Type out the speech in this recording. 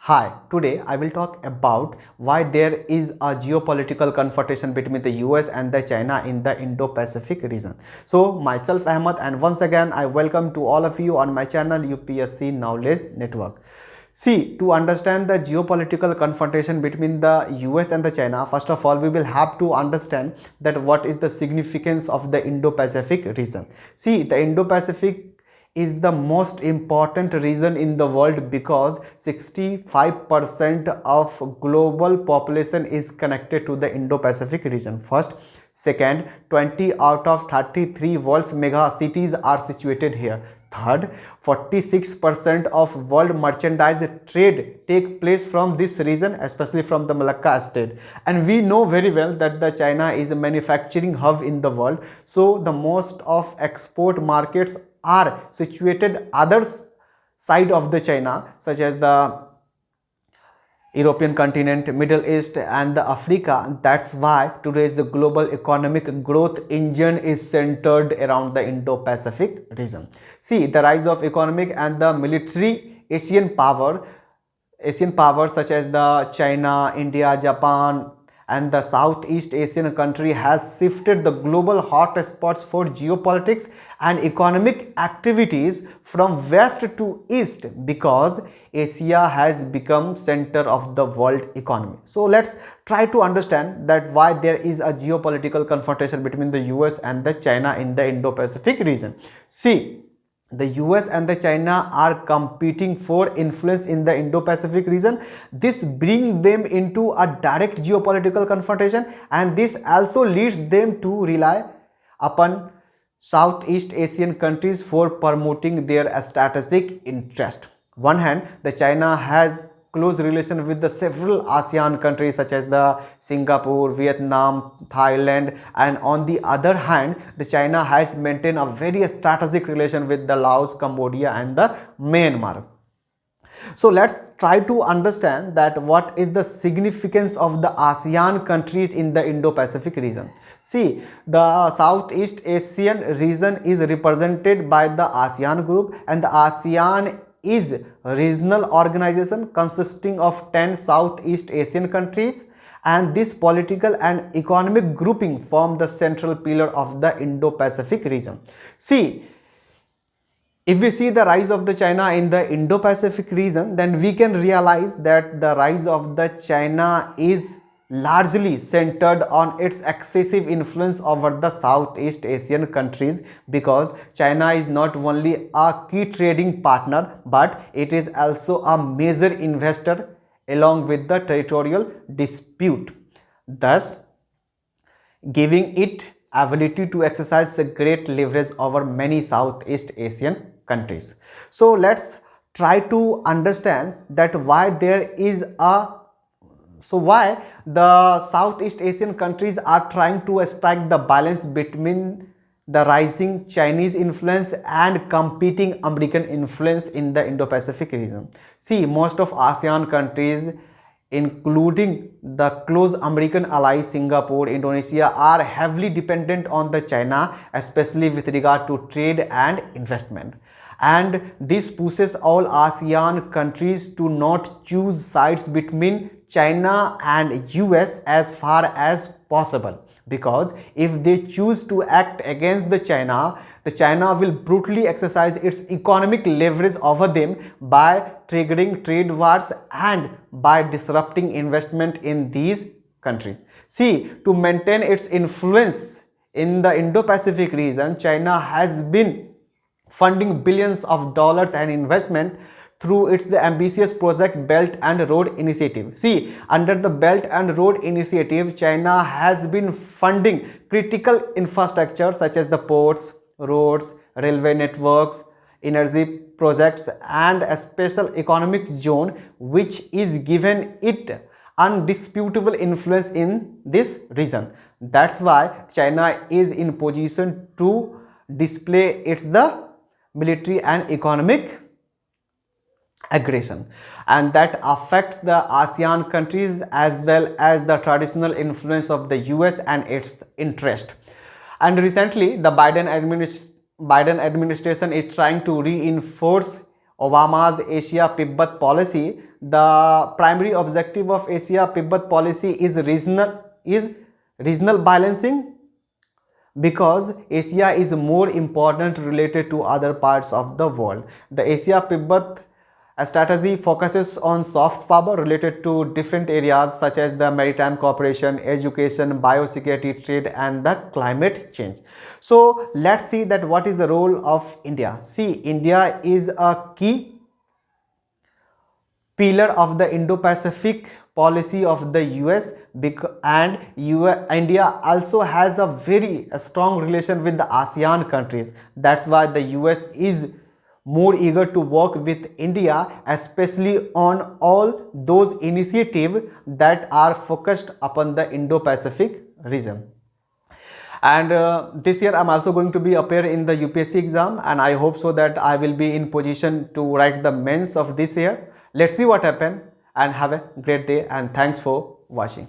Hi, today I will talk about why there is a geopolitical confrontation between the US and the China in the Indo-Pacific region. So, myself Ahmed, and once again I welcome to all of you on my channel UPSC Knowledge Network. See, to understand the geopolitical confrontation between the US and the China, first of all we will have to understand that what is the significance of the Indo-Pacific region. See, the Indo-Pacific is the most important region in the world because 65% of global population is connected to the Indo-Pacific region. First, second, 20 out of 33 world's mega cities are situated here. Third, 46% of world merchandise trade take place from this region, especially from the Malacca state. And we know very well that the China is a manufacturing hub in the world. So the most of export markets are situated other side of the China, such as the European continent, Middle East and the Africa. That's why today's the global economic growth engine is centered around the Indo-Pacific region. See, the rise of economic and the military Asian powers such as the China, India, Japan and the Southeast Asian country has shifted the global hotspots for geopolitics and economic activities from west to east because Asia has become center of the world economy. So let's try to understand that why there is a geopolitical confrontation between the US and the China in the Indo-Pacific region. See, the US and the China are competing for influence in the Indo-Pacific region. This brings them into a direct geopolitical confrontation, and this also leads them to rely upon Southeast Asian countries for promoting their strategic interest. One hand, the China has close relation with the several ASEAN countries such as the Singapore, Vietnam, Thailand, and on the other hand, the China has maintained a very strategic relation with the Laos, Cambodia, and the Myanmar. So let's try to understand that what is the significance of the ASEAN countries in the Indo-Pacific region. See, the Southeast Asian region is represented by the ASEAN group, and the ASEAN is a regional organization consisting of 10 Southeast Asian countries, and this political and economic grouping form the central pillar of the Indo-Pacific region. See, if we see the rise of the China in the Indo-Pacific region, then we can realize that the rise of the China is largely centered on its excessive influence over the Southeast Asian countries because China is not only a key trading partner but it is also a major investor along with the territorial dispute, thus giving it ability to exercise a great leverage over many Southeast Asian countries. So let's try to understand that why the Southeast Asian countries are trying to strike the balance between the rising Chinese influence and competing American influence in the Indo-Pacific region. See, most of ASEAN countries including the close American ally Singapore, Indonesia are heavily dependent on the China, especially with regard to trade and investment. And this pushes all ASEAN countries to not choose sides between China and US as far as possible, because if they choose to act against the China will brutally exercise its economic leverage over them by triggering trade wars and by disrupting investment in these countries. See, to maintain its influence in the Indo-Pacific region, China has been funding billions of dollars and investment through its ambitious project Belt and Road Initiative. See, under the Belt and Road Initiative, China has been funding critical infrastructure such as the ports, roads, railway networks, energy projects and a special economic zone which is given it undisputable influence in this region. That's why China is in position to display its military and economic aggression, and that affects the ASEAN countries as well as the traditional influence of the US and its interest. And recently the Biden administration is trying to reinforce Obama's Asia-Pivot policy. The primary objective of Asia-Pivot policy is regional balancing, because Asia is more important related to other parts of the world. The Asia Pivot strategy focuses on soft power related to different areas such as the maritime cooperation, education, biosecurity, trade, and the climate change. So let's see that what is the role of India. See, India is a key pillar of the Indo-Pacific policy of the US, and India also has a very strong relation with the ASEAN countries. That's why the US is more eager to work with India, especially on all those initiatives that are focused upon the Indo-Pacific region. And this year I'm also going to be appear in the UPSC exam, and I hope so that I will be in position to write the mains of this year. Let's see what happens, and have a great day, and thanks for watching.